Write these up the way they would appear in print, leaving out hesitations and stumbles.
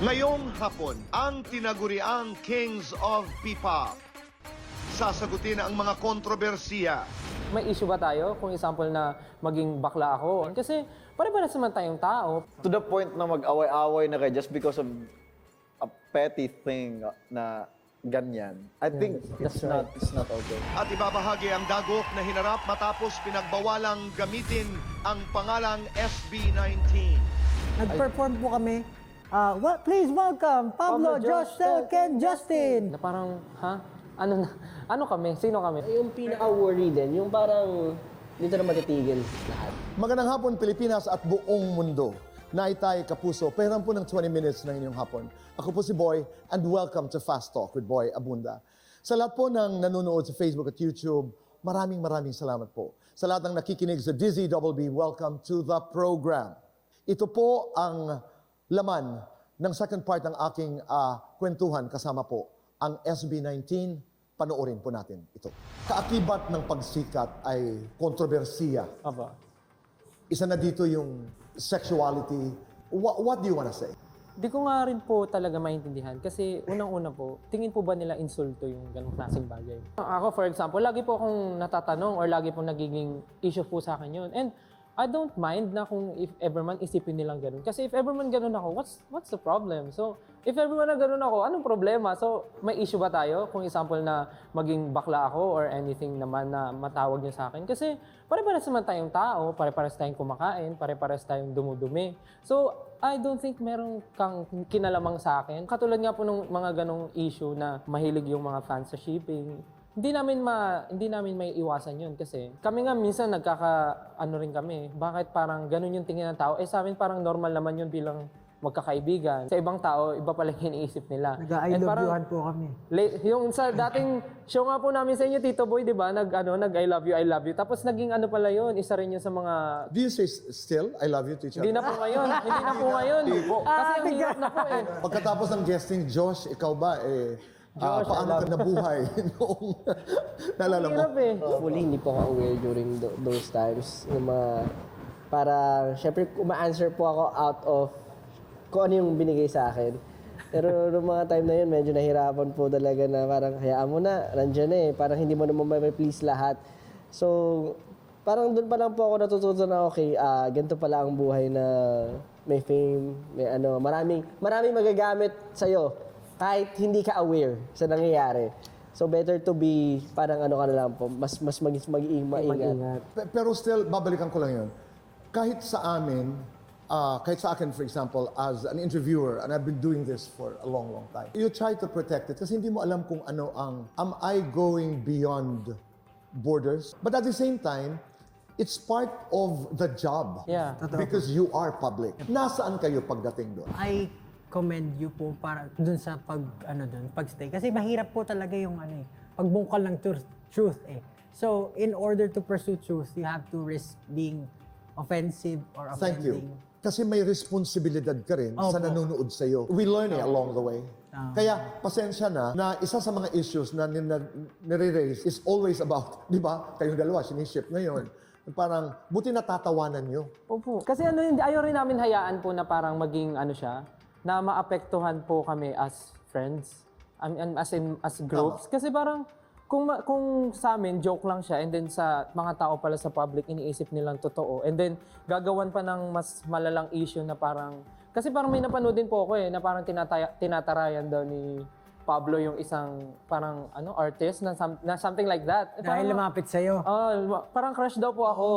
Ngayong hapon, ang tinaguriang Kings of P-pop. Sasagutin ang mga kontrobersiya. May issue ba tayo kung example na maging bakla ako? Kasi pare-pares naman tayong tao. To the point na mag-away-away na kayo just because of a petty thing na ganyan. I think that's it's not okay. At ibabahagi ang dagok na hinarap matapos pinagbawalang gamitin ang pangalang SB19. Nag-perform po kami. Please welcome Pablo, Josh, Ken, Justin. Na parang, ha? Ano kami? Sino kami? Yung pinaka-worry din, yung parang dito na matitigil lahat. Magandang hapon Pilipinas at buong mundo. Naitay Kapuso, pahiram po ng 20 minutes ng inyong hapon. Ako po si Boy and welcome to Fast Talk with Boy Abunda. Sa lahat po ng nanonood sa Facebook at YouTube, maraming salamat po. Sa lahat ng nakikinig sa Dizzy Double B, welcome to the program. Ito po ang laman ng second part ng aking kwentuhan kasama po ang SB19. Panoorin po natin ito. Kaakibat ng pagsikat ay kontrobersiya. Aba. Isa na dito yung sexuality. What do you wanna say? Di ko nga rin po talaga maintindihan kasi unang-una po, tingin po ba nila insulto yung ganong klaseng bagay? Ako for example, lagi po akong natatanong or lagi po nagiging issue po sa akin yun. And I don't mind na kung if ever man isipin nilang ganun. Kasi if ever man ganun ako, what's the problem? So, if ever man na ganun ako, anong problema? So, may issue ba tayo? Kung example na maging bakla ako or anything naman na matawag niya sa akin. Kasi pare-pares naman tayong tao, pare-pares tayong kumakain, pare-pares tayong dumudumi. So, I don't think meron kang kinalamang sa akin. Katulad nga po ng mga ganong issue na mahilig yung mga fans sa shipping. Hindi namin may iwasan yun kasi kami nga minsan ano rin kami. Bakit parang ganun yung tingin ng tao? Eh sa amin parang normal naman yun bilang magkakaibigan. Sa ibang tao, iba pala yung iniisip nila. Nag-I love youhan po kami. Yung sa dating show nga po namin sa inyo, Tito Boy, di ba? I love you. Tapos naging ano pala yun, isa rin yun sa mga... Do you say still, I love you to each other? Hindi na po ngayon. Kasi ang hirap na po eh. Pagkatapos ng guesting, Josh, ikaw ba, Josh, paano ka nabuhay noong naalala mo? Hirap eh. Fully hindi po ako aware during those times. Yung mga, para, syempre, uma-answer po ako out of kung ano yung binigay sa akin. Pero noong mga time na yun, medyo nahirapan po talaga na parang hayaan mo na, nandiyan na eh. Parang hindi mo naman may please lahat. So, parang doon pa lang po ako natututo na okay, ganito pala ang buhay na may fame, may ano, maraming magagamit sa'yo kahit hindi ka aware sa nangyayari. So better to be parang ano ka na lang po, mas maingat. Pero still, babalikan ko lang yun. Kahit sa amin, kahit sa akin, for example, as an interviewer, and I've been doing this for a long time, you try to protect it kasi hindi mo alam kung ano am I going beyond borders? But at the same time, it's part of the job. Yeah. Because you are public. Nasaan kayo pagdating doon? I commend you po para dun sa pagstay. Kasi mahirap po talaga yung pagbungkal ng truth eh. So, in order to pursue truth, you have to risk being offensive or Thank offending. you. Kasi may responsibilidad ka rin sa Opo. nanonood sa'yo. We learn it along the way. Kaya, pasensya na isa sa mga issues na nire-raise is always about, di ba, kayong dalawa, siniship ngayon. Parang, buti natatawanan nyo. Opo. Kasi ayaw rin namin hayaan po na parang maging siya, na maapektuhan po kami as friends, as groups. Kasi parang, kung sa amin, joke lang siya, and then sa mga tao pala sa public, iniisip nilang totoo. And then, gagawan pa ng mas malalang issue na parang, kasi parang may napanood din po ako na parang tinatarayan daw ni Pablo yung isang parang artist na something like that. Dahil lumapit sa'yo. Parang crush daw po ako.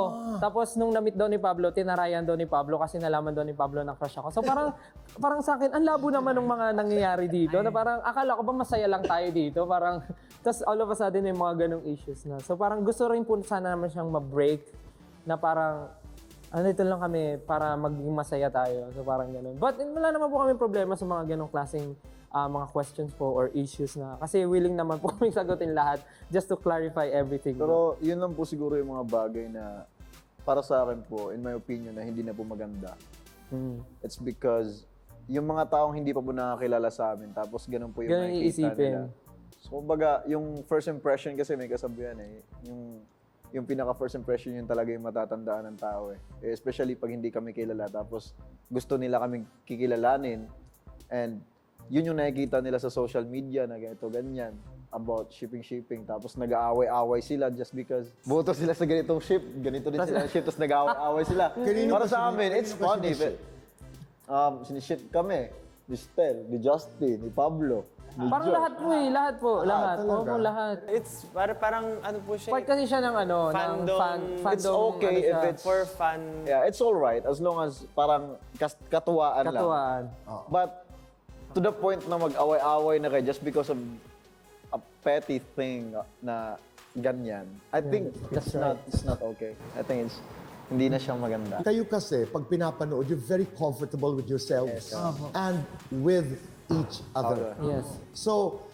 Tapos nung na-meet daw ni Pablo, tinarayan daw ni Pablo kasi nalaman daw ni Pablo na crush ako. So parang sa akin, ang labo naman ng mga nangyayari dito. Na parang akala ko ba masaya lang tayo dito. Parang, tapos all of a sudden may mga ganong issues na. So parang gusto rin po sana naman siyang ma-break na parang, ito lang kami para maging masaya tayo. So parang ganun. But wala naman po kami problema sa mga ganong klaseng mga questions po or issues na. Kasi willing naman po kami sagutin lahat just to clarify everything. Pero yun lang po siguro yung mga bagay na para sa akin po, in my opinion, na hindi na po maganda. It's because yung mga taong hindi pa po nakakilala sa amin, tapos ganun po yung Ganun nakikita iisipin. nila. So kumbaga, yung first impression kasi may kasabihan yung pinaka first impression yun talaga yung matatandaan ng tao eh. Especially pag hindi kami kilala tapos gusto nila kaming kikilalanin. And yun yung nakikita nila sa social media na ganito, ganyan about shipping. Tapos nag-aaway-away sila just because boto sila sa ganitong ship, ganito din sila ship, tapos nag-aaway-away sila. Kanino Para ba sa sini- amin, it's kanino ba funny. siniship? Siniship kami. Ni Stel, ni Justin, ni Pablo, ni Parang Josh. lahat po eh, lahat po, lahat. Oo talaga? po, lahat. It's parang ano po siya. Part kasi siya ng ano, ng Fandom. fandom. It's okay ano if siya, it's For fun. Yeah, it's alright as long as parang katuwaan lang. katuwaan. But to the point na mag-away-away na kayo just because of a petty thing na ganyan. I think it's not okay. I think hindi na siya maganda. Kayo kasi, pag pinapanood, you're very comfortable with yourselves and with each other. Yes. So,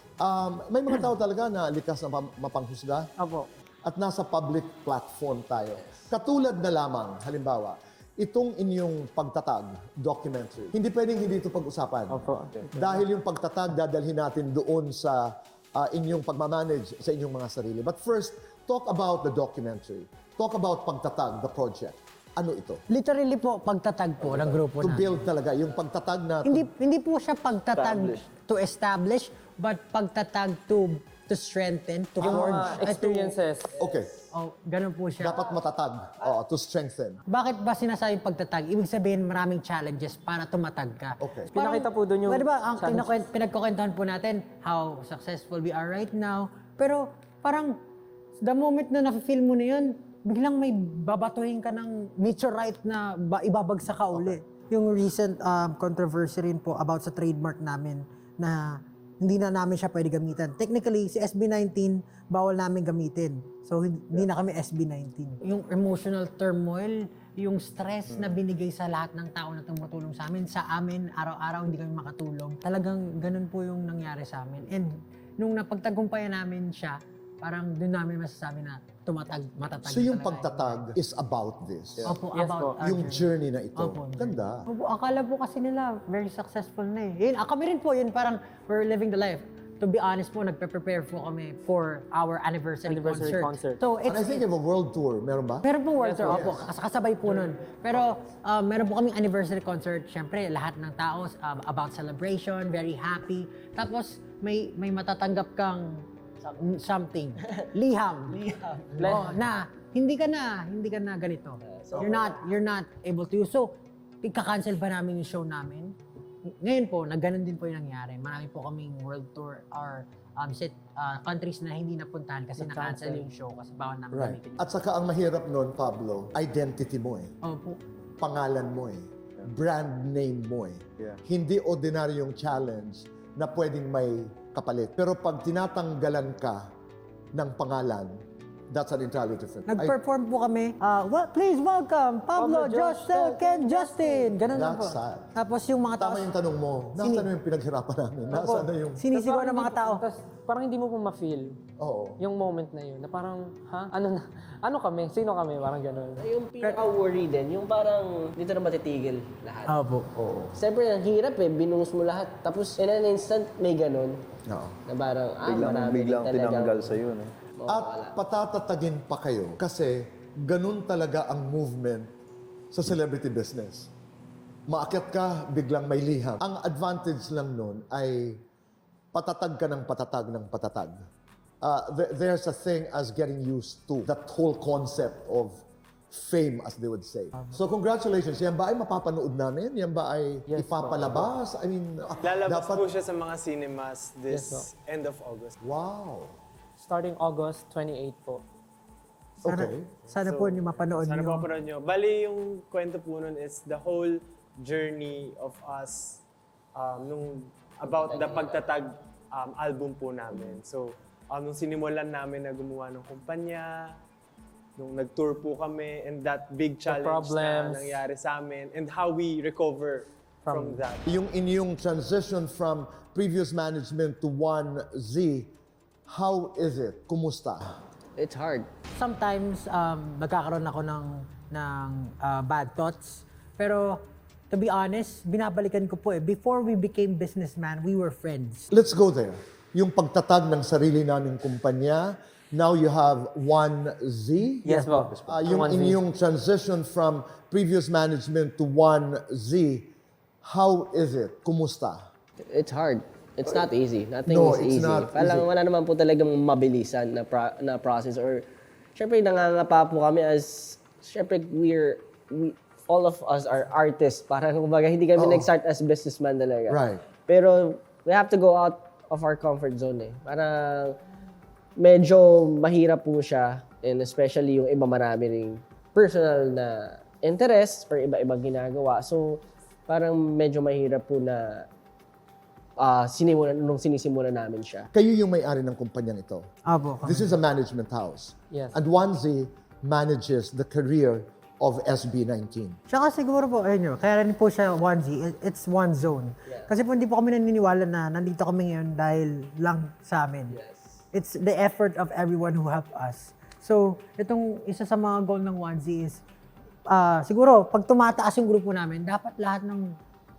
may mga tao talaga na likas na mapanghusga Opo. at nasa public platform tayo. Katulad na lamang, halimbawa, itong inyong pagtatag, documentary. Hindi pwedeng hindi ito pag-usapan. Opo. Dahil yung pagtatag, dadalhin natin doon sa inyong pagmamanage sa inyong mga sarili. But first, talk about the documentary. Talk about pagtatag, the project. Ano ito? Literally po, pagtatag po ng grupo To namin. build talaga, yung pagtatag na... Hindi po siya pagtatag Establish. to establish, but pagtatag to strengthen, to Yung forge. mga experiences. Okay, Ganun po siya. dapat matatag, to strengthen. Bakit ba sinasabing pagtatag? Ibig sabihin maraming challenges para tumatag ka. Okay. Pinakita po doon yung Pwede ba, ang challenge. pinagkukwentuhan po natin how successful we are right now. Pero parang the moment na nafe-feel mo na yun, biglang may babatuhin ka ng meteorite na ibabagsak ka uli. Yung recent controversy rin po about sa trademark namin na hindi na namin siya pwede gamitan. Technically, si SB19, bawal namin gamitin. So, hindi na kami SB19. Yung emotional turmoil, yung stress na binigay sa lahat ng tao na tumutulong sa amin, araw-araw hindi kami makatulong. Talagang ganun po yung nangyari sa amin. And nung napagtagumpayan namin siya, parang doon namin masasabi na matatag So yung talaga. pagtatag is about this. Opo, Yes about po. our Yung journey na ito. Opo. Ganda. Opo, akala po kasi nila very successful na eh. Yun, kami rin po, yun parang we're living the life. To be honest po, nagpe-prepare po kami for our anniversary concert. So And I it's, think you have a world tour. Meron ba? meron pong world tour, opo, kasabay po nun. Pero meron po kaming anniversary concert, syempre lahat ng tao about celebration, very happy. Tapos may matatanggap kang something, liham. Na hindi ka na ganito. You're not able to. So, ika-cancel ba namin yung show namin? Ngayon po, ganun din po yung nangyari. Marami po kaming world tour or countries na hindi napuntahan kasi na-cancel yung show kasi bawal namin Right. gamitin. At saka ang mahirap nun, Pablo, identity mo eh. Opo. Pangalan mo eh. Brand name mo eh. Yeah. Hindi ordinaryong challenge na pwedeng may kapalit. Pero pag tinatanggalan ka ng pangalan, that's an entirely different. Nag-perform po kami. Please welcome Pablo, Josh, Sel, Ken, Justin. Ganun lang po. That's sad. Tapos yung mga tao, Tama yung tanong mo. Nasaan na yung pinaghirapan namin? Nasaan na yung... sinisigaw ng mga tao. Tapos parang hindi mo po ma-feel Oo. yung moment na yun. Na parang, ha? Ano kami? Sino kami? Parang gano'n. Yung pinaka-worry din, yung parang dito na matitigil lahat. Opo. Siyempre, ang hirap eh, binuhos mo lahat. Tapos, in an instant, may ganun. Oo. Na parang, Biglang marami din tinanggal sa yun. At patatatagin pa kayo kasi ganun talaga ang movement sa celebrity business. Maakyat ka, biglang may liham. Ang advantage lang nun ay patatag ka ng patatag ng patatag. There's a thing as getting used to that whole concept of fame, as they would say. So congratulations. Yan ba ay mapapanood namin? Yan ba ay ipapalabas? I mean, Lalabas dapat... po siya sa mga cinemas this end of August. Wow. Starting August 28 po. Okay. Sana po niyo mapanood Sana niyo. po parang nyo. Bali, yung kwento po nun is the whole journey of us about the pagtatag album po namin. So, nung sinimulan namin na gumawa ng kumpanya, nung nag-tour po kami, and that big challenge na problems. nangyari sa amin, and how we recover from that. Yung inyong transition from previous management to 1Z, how is it? Kumusta? It's hard. Sometimes nagkakaroon ako ng bad thoughts. Pero to be honest, binabalikan ko po eh. Before we became businessman, we were friends. Let's go there. Yung pagtatag ng sarili naming kumpanya, now you have 1Z. Yes po. Yung 1Z. inyong transition from previous management to 1Z, how is it? Kumusta? It's hard. It's not easy. Nothing No, is it's easy. not Parang easy. wala naman po talagang mabilisan na process or syempre nangangapa po kami as syempre all of us are artists. Parang kumbaga hindi kami nag-start as businessman talaga. Right. Pero we have to go out of our comfort zone eh. Parang medyo mahirap po siya and especially yung iba marami ring personal na interest or iba-ibang ginagawa. So parang medyo mahirap po na nung sinisimulan namin siya. Kayo yung may-ari ng kumpanyang ito. Abo. This is a management house. Yes. And Wanzi manages the career of SB19. Tsaka siguro po, ayun yun, kaya rin po siya onesie, it's one zone. Kasi po hindi po kami naniniwala na nandito kami ngayon dahil lang sa amin. It's the effort of everyone who helped us. So, itong isa sa mga goal ng onesie is, siguro, pag tumataas yung grupo namin, dapat lahat ng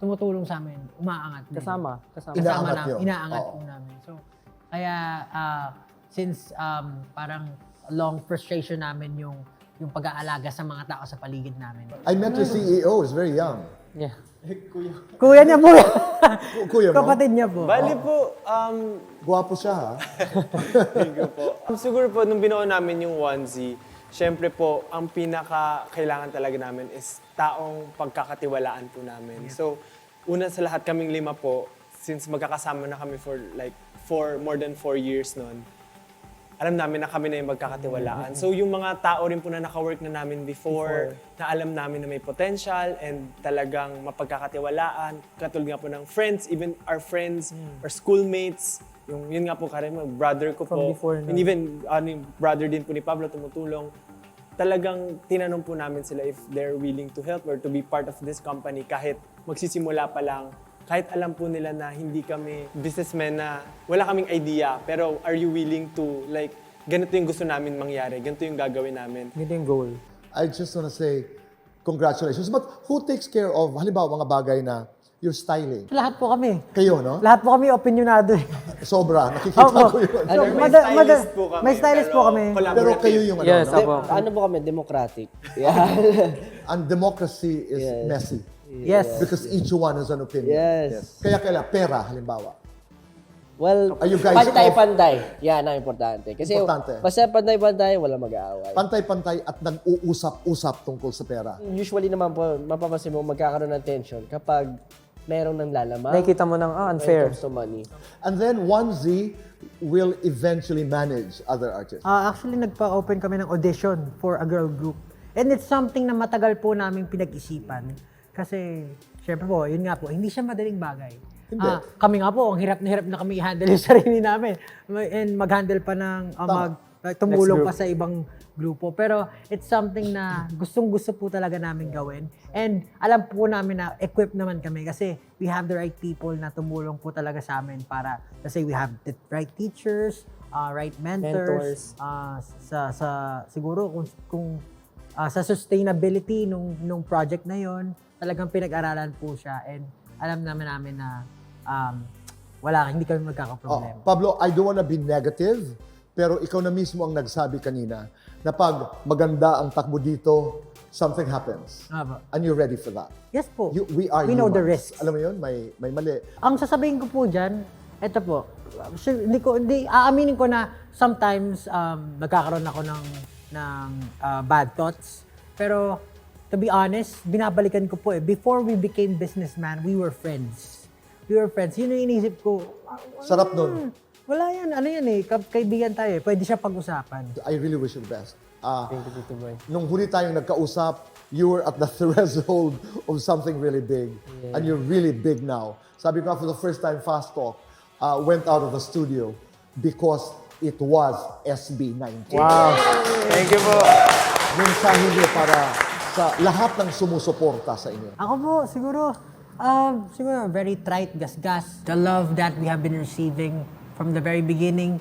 tumutulong sa amin, umaangat din. Kasama. Inaangat nyo. Inaangat Oo. po namin. So, kaya, since parang long frustration namin yung pag-aalaga sa mga tao sa paligid namin. I met the CEO, he's very young. Yeah. Kuya niya po yan. Kuya mo? Kapatid niya po. Bali po, Gwapo siya, ha? thank you po. Siguro po, nung binuo namin yung onesie, syempre po, ang pinaka-kailangan talaga namin is taong pagkakatiwalaan po namin. So, una sa lahat kaming 5 po, since magkakasama na kami for more than 4 years noon, alam namin na kami na yung magkakatiwalaan. So, yung mga tao rin po na naka-work na namin before, na alam namin na may potential and talagang mapagkakatiwalaan, katulad nga po ng friends, even our friends, our schoolmates, yun nga po Karen, brother ko From po, before na. and even brother din po ni Pablo tumutulong. Talagang tinanong po namin sila if they're willing to help or to be part of this company kahit magsisimula pa lang. Kahit alam po nila na hindi kami businessmen na wala kaming idea, pero are you willing to, like, ganito yung gusto namin mangyari, ganito yung gagawin namin. Ganito yung goal. I just want to say, congratulations. But who takes care of, halimbawa, mga bagay na your styling? Lahat po kami. Kayo, no? Lahat po kami opinionado. Sobra, nakikita Opo. ko yun. So, May stylist po kami. may stylist po kami. Pero kayo yung ano, Yes, no? apo. Ano po kami? Democratic. Yeah. And democracy is Yes. messy. Yes. Because each one has an opinion. Yes. Kaya pera, halimbawa. Well, Are you guys pantay-pantay. Yan ang importante. Kasi Importante. basta pantay-pantay, wala mag-aaway. Pantay-pantay at nag-uusap-usap tungkol sa pera. Usually naman po, mapapansin mo magkakaroon ng tension kapag merong nang lalamang. Nakikita mo ng when it unfair. comes to money. And then Wanzi will eventually manage other artists. Actually, nagpa-open kami ng audition for a girl group. And it's something na matagal po naming pinag-isipan. Kasi, syempre po, yun nga po, hindi siya madaling bagay. Hindi. Kami nga po, ang hirap na kami i-handle yung sarili namin. And mag-handle pa ng, tumulong pa sa ibang grupo. Pero it's something na gustong-gusto po talaga namin gawin. And alam po namin na equipped naman kami kasi we have the right people na tumulong po talaga sa amin para, kasi we have the right teachers, right mentors, siguro kung sa sustainability nung project na yon, talagang pinag-aralan po siya and alam namin na hindi kami magkakaproblema. Pablo, I don't wanna be negative, pero ikaw na mismo ang nagsabi kanina na pag maganda ang takbo dito, something happens. And you're ready for that. Yes po. We know the humans. risks. Alam mo yun, may mali. Ang sasabihin ko po dyan, eto po, aaminin ko na sometimes nagkakaroon ako ng bad thoughts. Pero to be honest, binabalikan ko po before we became businessman, we were friends. Yun yung iniisip ko. Sarap nun. Wala yan. Ano yan kaibigan tayo Pwede siya pag-usapan. I really wish you the best. Thank you, Tito Boy. Nung huli tayong nagkausap, you were at the threshold of something really big. And you're really big now. Sabi ko, for the first time, Fast Talk went out of the studio because it was SB19. Wow. Thank you po. Mensahe niyo para sa lahat ng sumusuporta sa inyo. Ako po, siguro very trite, gasgas. The love that we have been receiving from the very beginning,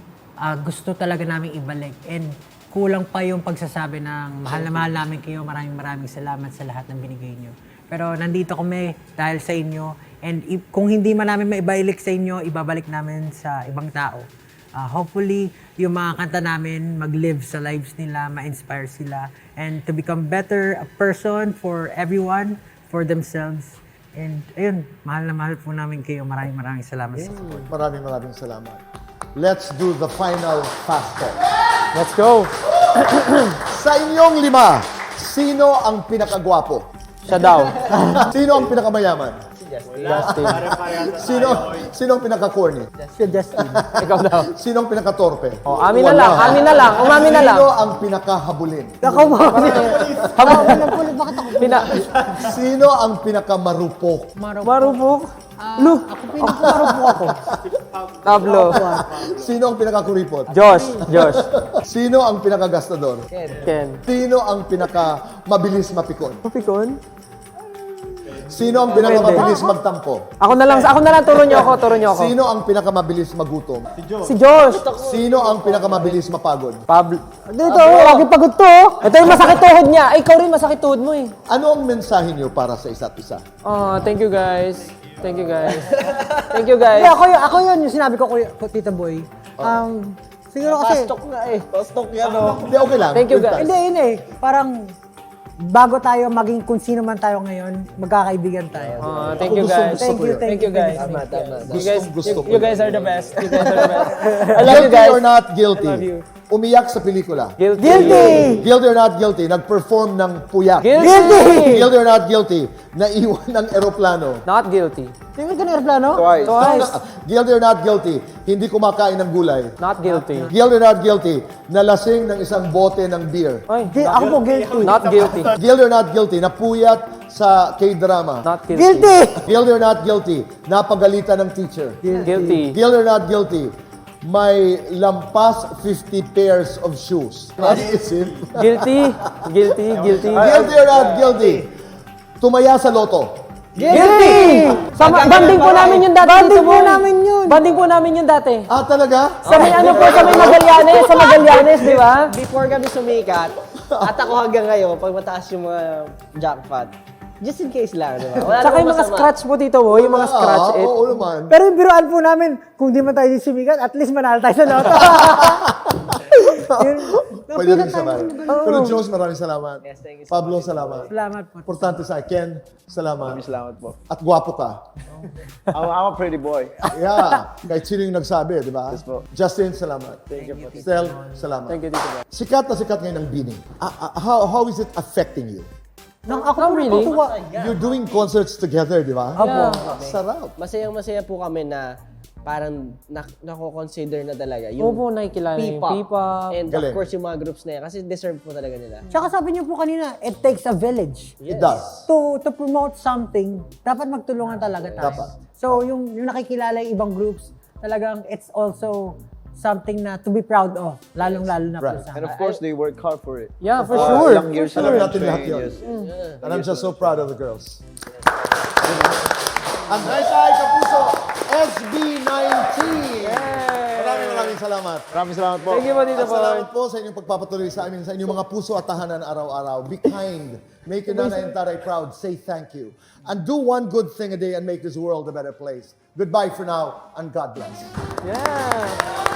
gusto talaga namin ibalik. And kulang pa yung pagsasabi ng mahal na mahal namin kayo. Maraming salamat sa lahat ng binigay nyo. Pero nandito kami dahil sa inyo. And kung hindi man namin maibalik sa inyo, ibabalik namin sa ibang tao. Hopefully, yung mga kanta namin mag-live sa lives nila, ma-inspire sila, and to become better a person for everyone, for themselves, And ayun, mahal na mahal po namin kayo. Maraming salamat sa support. Maraming salamat. Let's do the final fast talk. Let's go! Sa inyong 5, sino ang pinakagwapo? Siya daw. Sino ang pinakamayaman? Justin. Sino ang pinaka-corny? Si Justin. Ikaw daw. Sino ang pinaka-torpe? Oh, amin na lang. Amin na lang. Umamin na lang. Sino ang pinaka-habulin? Ako mo. Sino ang pinaka-marupok? Marupok. Ako pinakamarupok ako. Tablo. Sino ang pinaka-kuripot? Josh. Sino ang pinaka-gastador? Ken. Sino ang pinaka-mabilis mapikon? Pikon? Sino ang pinaka-mabilis magtampo? Ako na lang, turo niyo ako. Sino ang pinaka-mabilis magutom? Si Josh. Sino ang pinaka-mabilis mapagod? Pablo. Dito, lagi pagod to. Ito yung masakit tuhod niya. Ay, ikaw rin masakit tuhod mo eh. Ano ang mensahe niyo para sa isa't isa? Thank you guys. Thank you guys. Hindi, ako yun, yung sinabi ko, Tita Boy. Siguro kasi, Pastok yan, no? Hindi, okay lang. Thank you, Good guys. time. hindi, parang bago tayo maging kung sino man tayo ngayon, magkakaibigan tayo. Thank you guys. Gusto ko yun. Thank you guys. Gusto ko You guys yun. are the best. You guys are the best. I love you Guilty guys. or not guilty? I love you. Umiyak sa pelikula. Guilty. Guilty or not guilty? Nag-perform ng puyat. Guilty. Guilty or not guilty? Naiwan ng eroplano. Not guilty. Tingnan ka ng aeroplano? Twice. Guilty or not guilty? Hindi kumakain ng gulay. Not guilty. Guilty or not guilty? Nalasing ng isang bote ng beer. Ay, Ako po guilty. not guilty. Guilty or not guilty? Napuyat sa K-drama. Not guilty. Guilty! Guilty or not guilty? Napagalitan ng teacher. Guilty. Guilty or not guilty? May lampas 50 pairs of shoes. Naisip. Guilty. Guilty. Guilty or not guilty? Tumaya sa loto. Guilty! Banding po namin yun dati. Banding po namin yun dati. Ah, talaga? Sa may sa Magallanes, di ba? Before kami sumikat, at ako hanggang ngayon, pag mataas yung mga jackpot, just in case lang, di ba? Wala Tsaka namang yung mga masama. scratch po dito, yung mga scratch it. Oo naman. Pero yung biruan po namin, kung di man tayo sumikat, at least manalo tayo sa loto. Pwede rin siya ba? Pero Josh, maraming salamat. Yes, thank you so Pablo, salamat. Salamat po. Importante sa akin, salamat. Salamat po. At gwapo ka. I'm a pretty boy. Yeah, kahit sino yung nagsabi, di ba? Yes po. Justin, salamat. Thank you po. Stel, salamat. Thank you, Tito Boy. Sikat na sikat ngayon ang Bini. How is it affecting you? Ako Not po really. natutuwa. You're doing concerts together, di ba? Yeah. Sarap. Masayang-masaya po kami na parang nako-consider na talaga yung Opo, nakikilala yung P-pop. P-pop. And Galing. of course, yung mga groups na yan. Kasi deserve po talaga nila. Tsaka sabi niyo po kanina, it takes a village. It does. To promote something, dapat magtulungan talaga tayo. Dapat. So, yung nakikilala yung ibang groups, talagang it's also something na to be proud of. Lalong-lalo na po Right. sa And of course, they work hard for it. Yeah, for sure. Young years Alam na natin lahat yun. And I'm just so proud of the girls. Ang Nice Eye Kapuso, SB19! Maraming salamat. Maraming salamat po. Thank you po, Tito At salamat Boy. po sa inyong pagpapatuloy sa amin, sa inyong mga puso at tahanan araw-araw. Be kind. Make your nanay and taray proud. Say thank you. And do one good thing a day and make this world a better place. Goodbye for now, and God bless. Yeah.